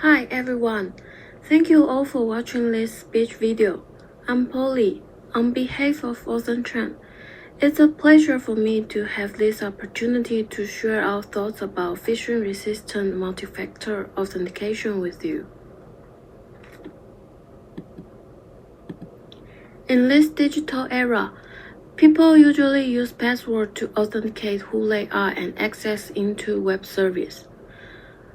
Hi everyone, thank you all for watching this speech video. I'm Polly, on behalf of AuthenTrend. It's a pleasure for me to have this opportunity to share our thoughts about phishing-resistant multi-factor authentication with you. In this digital era, people usually use passwords to authenticate who they are and access into web service.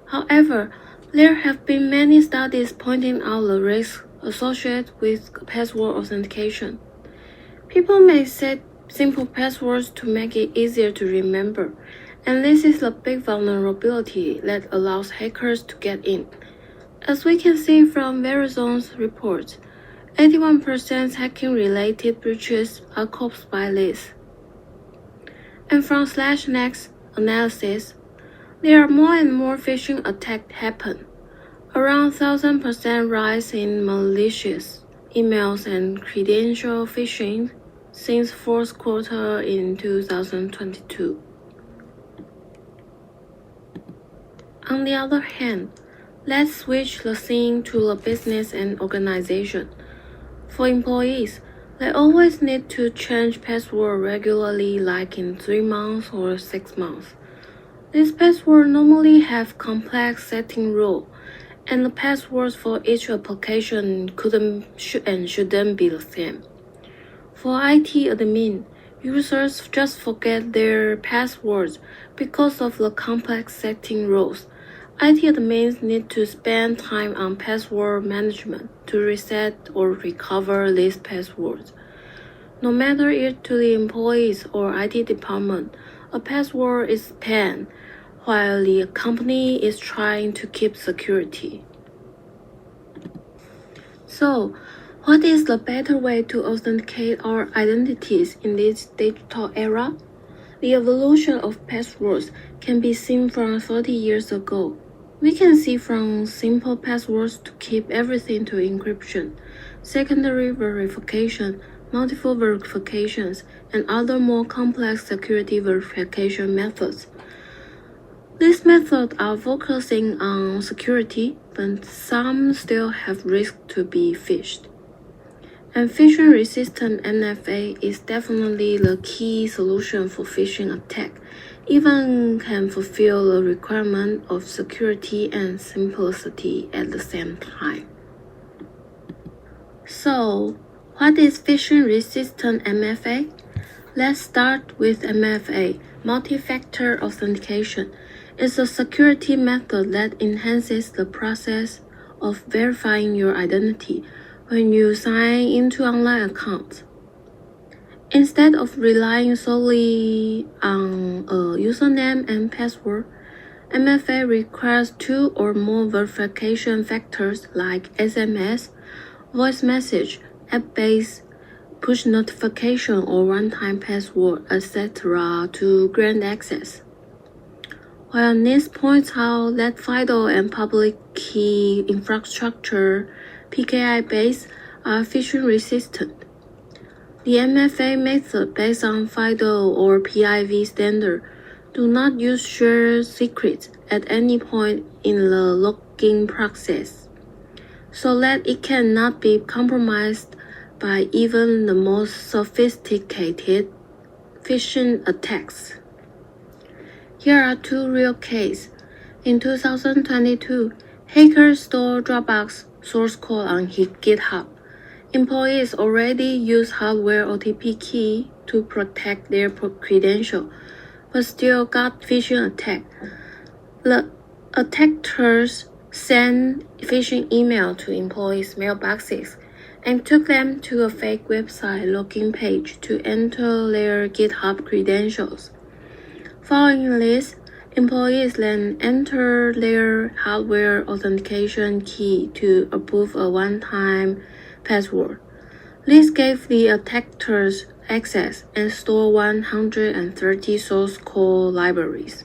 However, there have been many studies pointing out the risks associated with password authentication. People may set simple passwords to make it easier to remember, and this is a big vulnerability that allows hackers to get in. As we can see from Verizone's reports, 81% hacking-related breaches are caused by this. And from /Next analysis, there are more and more phishing attacks happen, around 1,000% rise in malicious emails and credential phishing since fourth quarter in 2022. On the other hand, let's switch the scene to the business and organization. For employees, they always need to change password regularly, like in 3 months or 6 months. These passwords normally have complex setting rules, and the passwords for each application shouldn't be the same. For IT admin, users just forget their passwords because of the complex setting rules. IT admins need to spend time on password management to reset or recover these passwords. No matter it to the employees or IT department, a password is pain, while the company is trying to keep security. So, what is the better way to authenticate our identities in this digital era? The evolution of passwords can be seen from 30 years ago. We can see from simple passwords to keep everything to encryption, secondary verification, multiple verifications, and other more complex security verification methods. These methods are focusing on security, but some still have risk to be phished. And phishing-resistant MFA is definitely the key solution for phishing attack, even can fulfill the requirement of security and simplicity at the same time. So, what is phishing-resistant MFA? Let's start with MFA, multi-factor authentication. It's a security method that enhances the process of verifying your identity when you sign into online accounts. Instead of relying solely on a username and password, MFA requires 2 or more verification factors like SMS, voice message, app-based, push notification or one-time password, etc. to grant access. While this points out that FIDO and public key infrastructure PKI-based are phishing-resistant. The MFA method based on FIDO or PIV standard do not use shared secrets at any point in the login process, so that it cannot be compromised by even the most sophisticated phishing attacks. Here are 2 real cases. In 2022, hackers stole Dropbox source code on GitHub. Employees already use hardware OTP key to protect their credentials, but still got phishing attack. The attackers sent phishing email to employees' mailboxes and took them to a fake website login page to enter their GitHub credentials. Following this, employees then enter their hardware authentication key to approve a one-time password. This gave the attackers access and stole 130 source code libraries.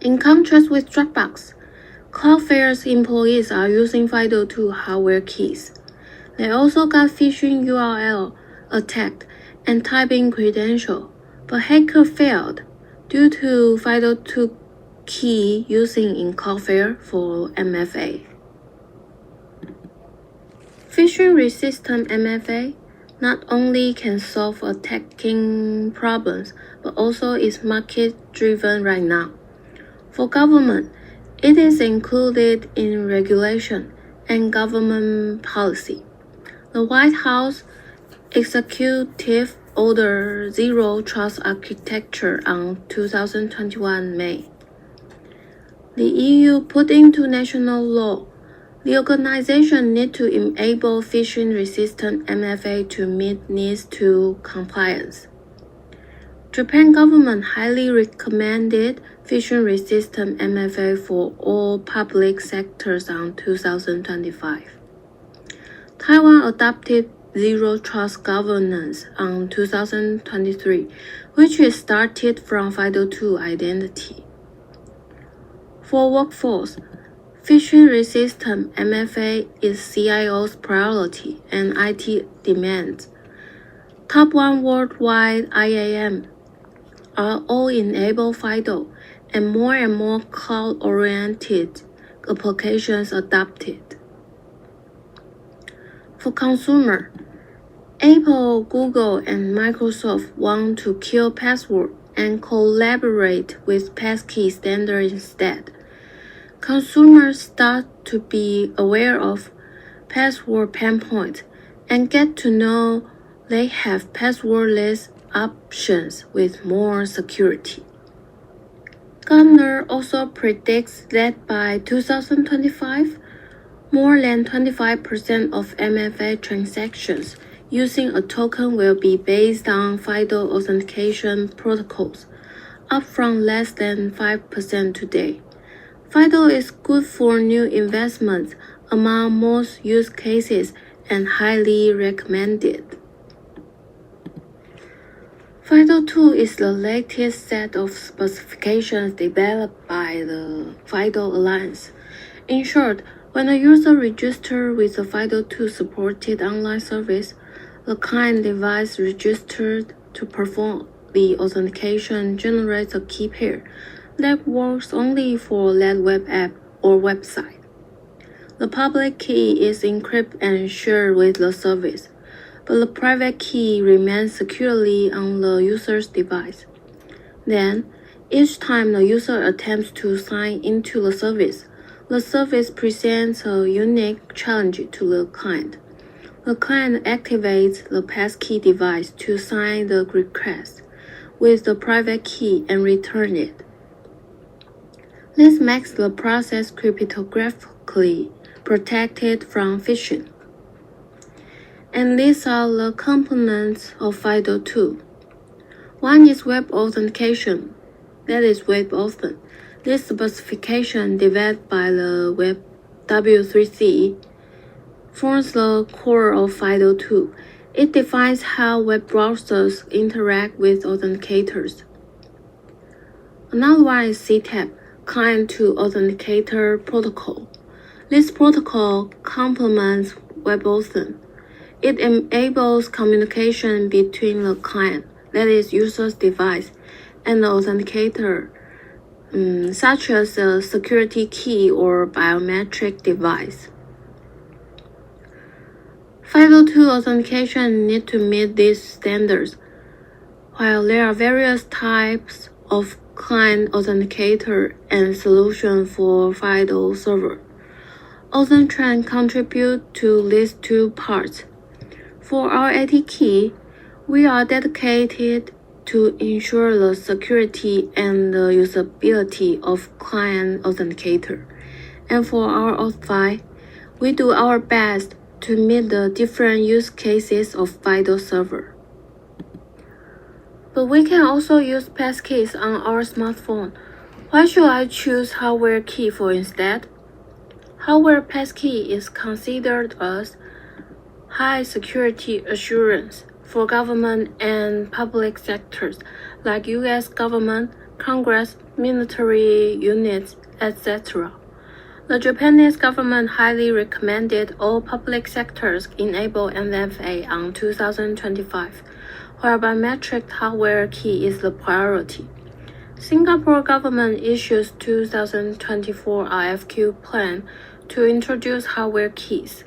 In contrast with Dropbox, Cloudflare's employees are using FIDO2 hardware keys. They also got phishing URL attacked and type in credential, but hacker failed due to FIDO2 key using in Cloudflare for MFA. Phishing-resistant MFA not only can solve attacking problems, but also is market-driven right now. For government, it is included in regulation and government policy. The White House Executive Order Zero Trust Architecture on 2021 May. The EU put into national law. The organization needs to enable phishing-resistant MFA to meet needs to compliance. Japan government highly recommended phishing-resistant MFA for all public sectors on 2025. Taiwan adopted Zero Trust governance on 2023, which is started from FIDO2 identity. For workforce, phishing-resistant MFA is CIO's priority and IT demands. Top 1 worldwide IAM are all enable FIDO, and more cloud-oriented applications adopted. For consumer, Apple, Google, and Microsoft want to kill password and collaborate with passkey standard instead. Consumers start to be aware of password pain points and get to know they have passwordless options with more security. Gartner also predicts that by 2025, more than 25% of MFA transactions using a token will be based on FIDO authentication protocols, up from less than 5% today. FIDO is good for new investments among most use cases and highly recommended. FIDO2 is the latest set of specifications developed by the FIDO Alliance. In short, when a user registers with a FIDO2 supported online service, the client device registered to perform the authentication generates a key pair that works only for that web app or website. The public key is encrypted and shared with the service, but the private key remains securely on the user's device. Then, each time the user attempts to sign into the service presents a unique challenge to the client. The client activates the passkey device to sign the request with the private key and return it. This makes the process cryptographically protected from phishing. And these are the components of FIDO2. One is web authentication, that is WebAuthn. This specification developed by the Web W3C forms the core of FIDO2. It defines how web browsers interact with authenticators. Another one is CTAP, Client to Authenticator Protocol. This protocol complements WebAuthn. It enables communication between the client, that is user's device, and the authenticator, such as a security key or biometric device. FIDO2 authentication needs to meet these standards. While there are various types of client authenticator and solution for FIDO server, AuthenTrend contributes to these two parts. For our AT key, we are dedicated to ensure the security and the usability of client authenticator. And for our Auth5, we do our best to meet the different use cases of FIDO server. But we can also use passkeys on our smartphone. Why should I choose hardware key for instead? Hardware passkey is considered as high security assurance for government and public sectors like US government, Congress, military units, etc. The Japanese government highly recommended all public sectors enable MFA on 2025, where biometric hardware key is the priority. Singapore government issues 2024 RFQ plan to introduce hardware keys.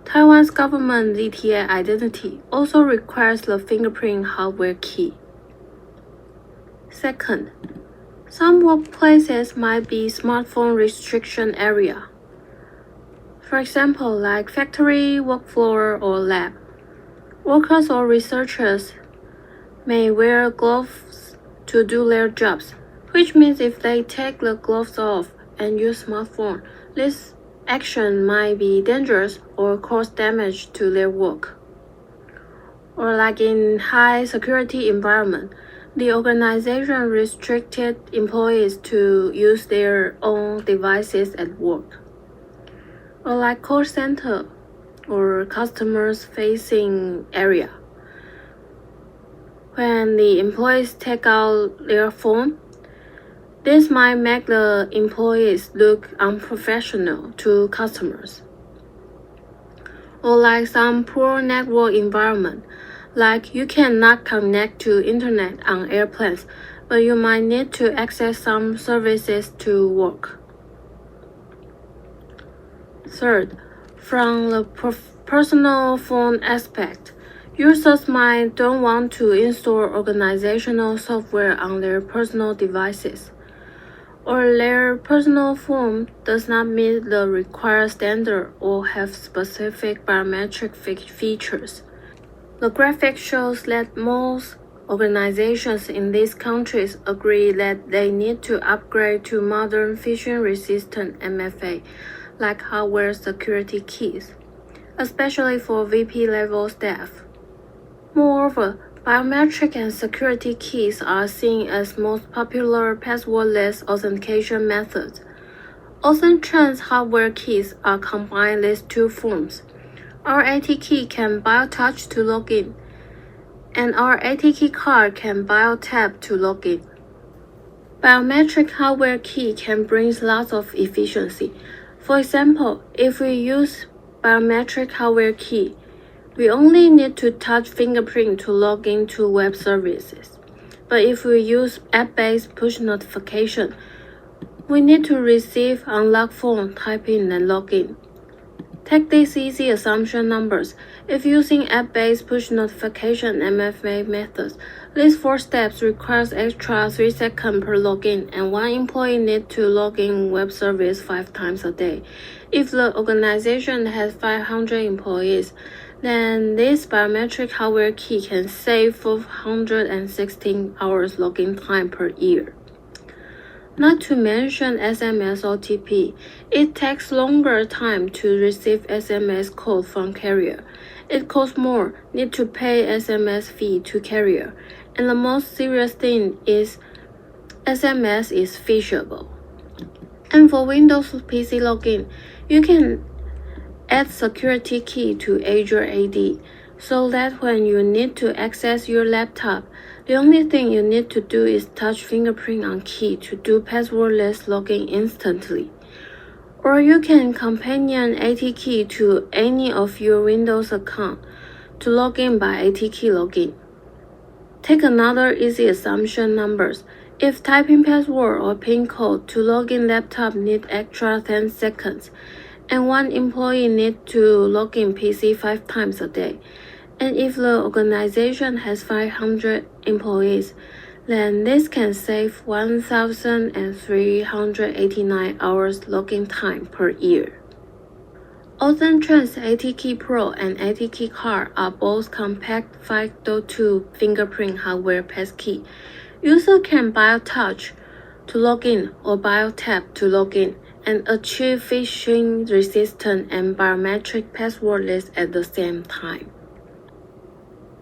Taiwan's government ZTA identity also requires the fingerprint hardware key. Second, some workplaces might be smartphone restriction area. For example, like factory, work floor, or lab. Workers or researchers may wear gloves to do their jobs, which means if they take the gloves off and use smartphone, this action might be dangerous or cause damage to their work. Or like in high security environment, the organization restricted employees to use their own devices at work. Or like call center or customers facing area. When the employees take out their phone, this might make the employees look unprofessional to customers. Or like some poor network environment, like you cannot connect to internet on airplanes, but you might need to access some services to work. Third, from the personal phone aspect, users might don't want to install organizational software on their personal devices, or their personal phone does not meet the required standard or have specific biometric features. The graphic shows that most organizations in these countries agree that they need to upgrade to modern phishing-resistant MFA, like hardware security keys, especially for VP-level staff. Moreover, biometric and security keys are seen as most popular passwordless authentication methods. AuthenTrend's hardware keys are combined these two forms. Our AT key can bio-touch to log in, and our AT key card can bio-tap to log in. Biometric hardware key can bring lots of efficiency. For example, if we use biometric hardware key, we only need to touch fingerprint to log into web services. But if we use app-based push notification, we need to receive unlocked phone, type in, and log in. Take these easy assumption numbers. If using app-based push notification MFA methods, these 4 steps requires extra 3 seconds per login, and 1 employee needs to log in web service 5 times a day. If the organization has 500 employees, then this biometric hardware key can save 416 hours login time per year. Not to mention SMS OTP, it takes longer time to receive SMS code from carrier. It costs more, need to pay SMS fee to carrier. And the most serious thing is SMS is phishable. And for Windows PC login, you can add security key to Azure AD, so that when you need to access your laptop, the only thing you need to do is touch fingerprint on key to do passwordless login instantly. Or you can companion AT key to any of your Windows account to log in by AT key login. Take another easy assumption numbers. If typing password or PIN code to log in laptop need extra 10 seconds, and 1 employee need to log in PC 5 times a day, and if the organization has 500 employees, then this can save 1,389 hours login time per year. AuthenTrend's AT Key Pro and AT Key Card are both compact 5.2 fingerprint hardware passkey. User can bio-touch to log in or bio-tap to log in and achieve phishing-resistant and biometric passwordless at the same time.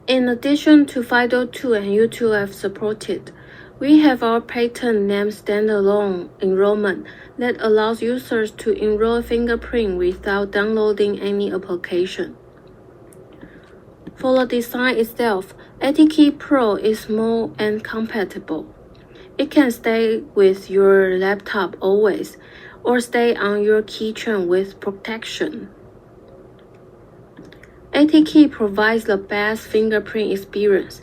In addition to 5.2 and U2F supported, we have our patent named standalone enrollment that allows users to enroll fingerprint without downloading any application. For the design itself, ATKey Pro is small and compatible. It can stay with your laptop always, or stay on your keychain with protection. ATKey provides the best fingerprint experience,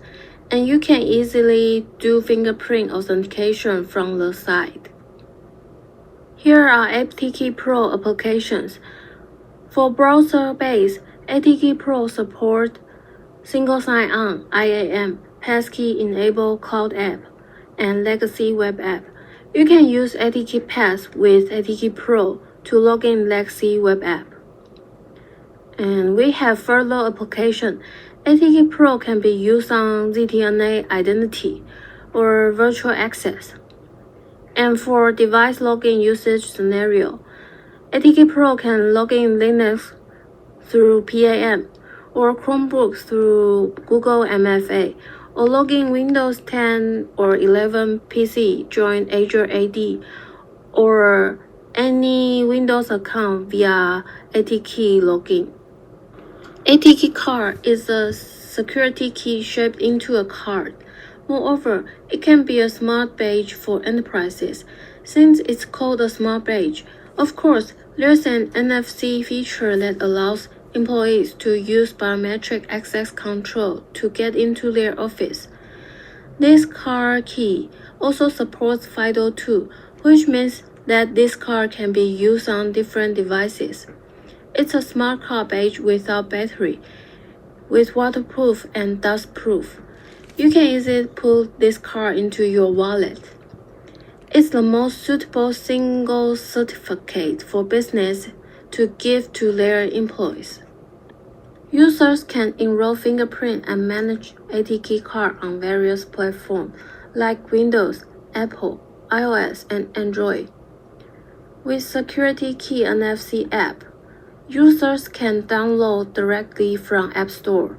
and you can easily do fingerprint authentication from the side. Here are ATK Pro applications. For browser-based, ATK Pro support single sign-on IAM, passkey-enabled cloud app, and legacy web app. You can use ATK Pass with ATK Pro to log in legacy web app. And we have further application. ATK Pro can be used on ZTNA identity or virtual access. And for device login usage scenario, ATK Pro can log in Linux through PAM, or Chromebooks through Google MFA, or log in Windows 10 or 11 PC, join Azure AD, or any Windows account via ATK login. ATK card is a security key shaped into a card. Moreover, it can be a smart badge for enterprises, since it's called a smart badge. Of course, there's an NFC feature that allows employees to use biometric access control to get into their office. This card key also supports FIDO2, which means that this card can be used on different devices. It's a smart card badge without battery, with waterproof and dustproof. You can easily put this card into your wallet. It's the most suitable single certificate for business to give to their employees. Users can enroll fingerprint and manage ATK card on various platforms like Windows, Apple, iOS, and Android. With Security Key NFC app, users can download directly from App Store.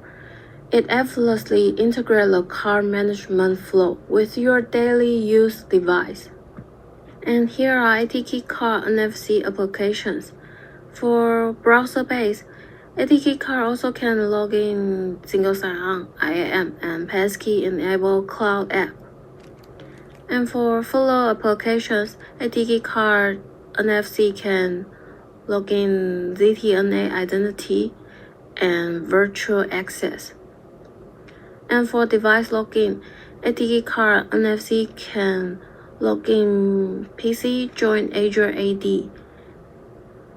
It effortlessly integrates the card management flow with your daily use device. And here are ATK card NFC applications. For browser-based, ATK card also can log in single sign-on IAM and passkey-enabled cloud app. And for fuller applications, ATK card NFC can log in ZTNA identity and virtual access. And for device login, ATK card NFC can log in PC, join Azure AD,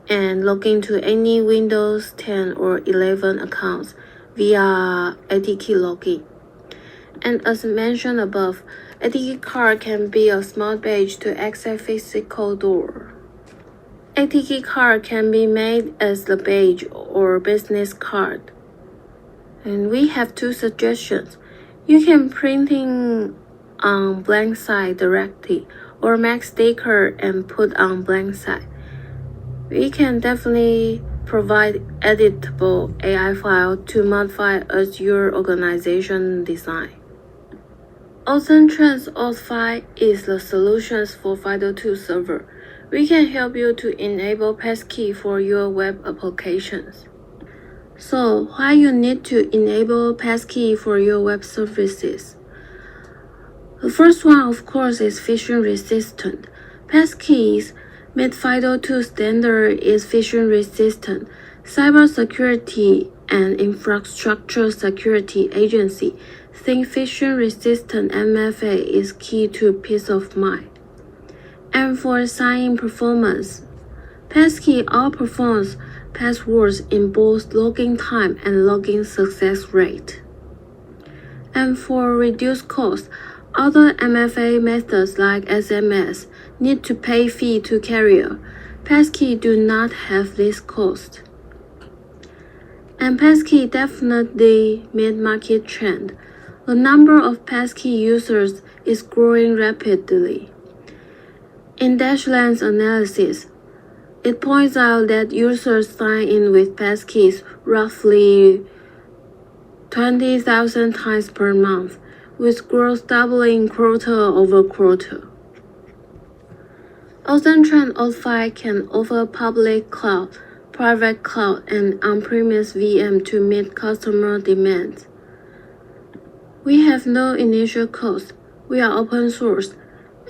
and log into any Windows 10 or 11 accounts via ATK login. And as mentioned above, ATK card can be a smart badge to access physical door. ATK card can be made as the badge or business card. And we have two suggestions. You can printing on blank side directly or make sticker and put on blank side. We can definitely provide editable AI file to modify as your organization design. AuthenTrend's fortify is the solutions for FIDO2 server. We can help you to enable passkey for your web applications. So, why you need to enable passkey for your web services? The first one, of course, is phishing-resistant. Passkeys made FIDO2 standard is phishing-resistant. Cybersecurity and Infrastructure Security Agency think phishing-resistant MFA is key to peace of mind. And for sign-in performance, passkey outperforms passwords in both login time and login success rate. And for reduced cost, other MFA methods like SMS need to pay fee to carrier. Passkey do not have this cost. And passkey definitely mid-market trend. The number of passkey users is growing rapidly. In Dashland's analysis, it points out that users sign in with passkeys roughly 20,000 times per month, with growth doubling quarter over quarter. AuthenTrend fortify can offer public cloud, private cloud, and on-premise VM to meet customer demands. We have no initial cost, we are open source,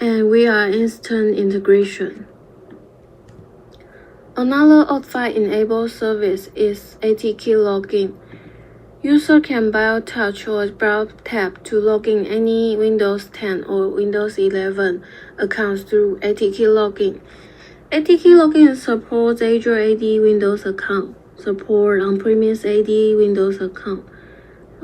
and we are instant integration. Another fortify-enabled service is ATK login. User can bio-touch or bio-tap to log in any Windows 10 or Windows 11 accounts through ATKey login. ATKey login supports Azure AD Windows account, support on-premise AD Windows account,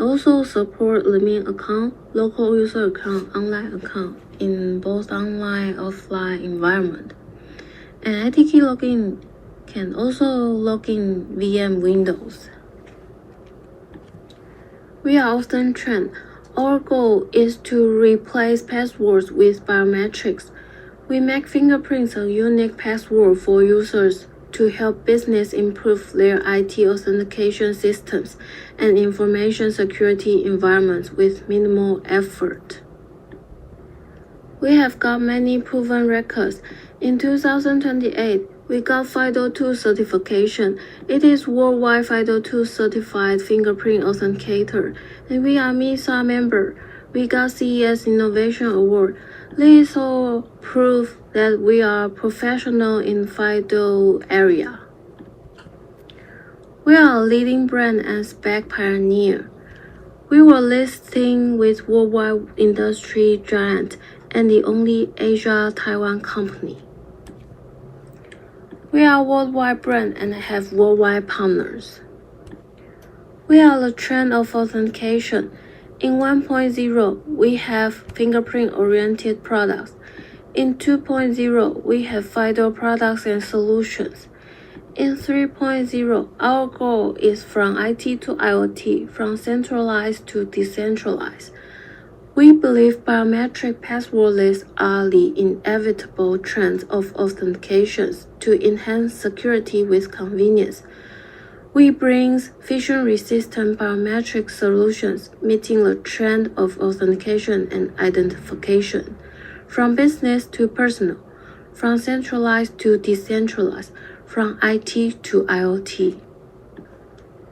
also support admin account, local user account, online account in both online and offline environment. And ATKey login can also log in VM Windows. We are AuthenTrend. Our goal is to replace passwords with biometrics. We make fingerprints a unique password for users to help business improve their IT authentication systems and information security environments with minimal effort. We have got many proven records. In 2028, we got FIDO2 certification. It is worldwide FIDO2 certified fingerprint authenticator, and we are MISA member. We got CES Innovation Award. This all prove that we are professional in FIDO area. We are a leading brand and spec pioneer. We were listing with worldwide industry giant and the only Asia-Taiwan company. We are a worldwide brand and have worldwide partners. We are the trend of authentication. In 1.0, we have fingerprint-oriented products. In 2.0, we have FIDO products and solutions. In 3.0, our goal is from IT to IoT, from centralized to decentralized. We believe biometric passwordless are the inevitable trends of authentications to enhance security with convenience. We bring phishing-resistant biometric solutions meeting the trend of authentication and identification, from business to personal, from centralized to decentralized, from IT to IoT.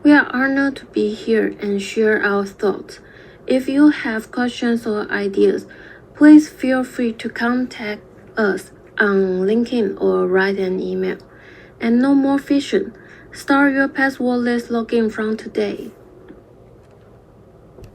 We are honored to be here and share our thoughts. If you have questions or ideas, please feel free to contact us on LinkedIn or write an email. And no more phishing. Start your passwordless login from today.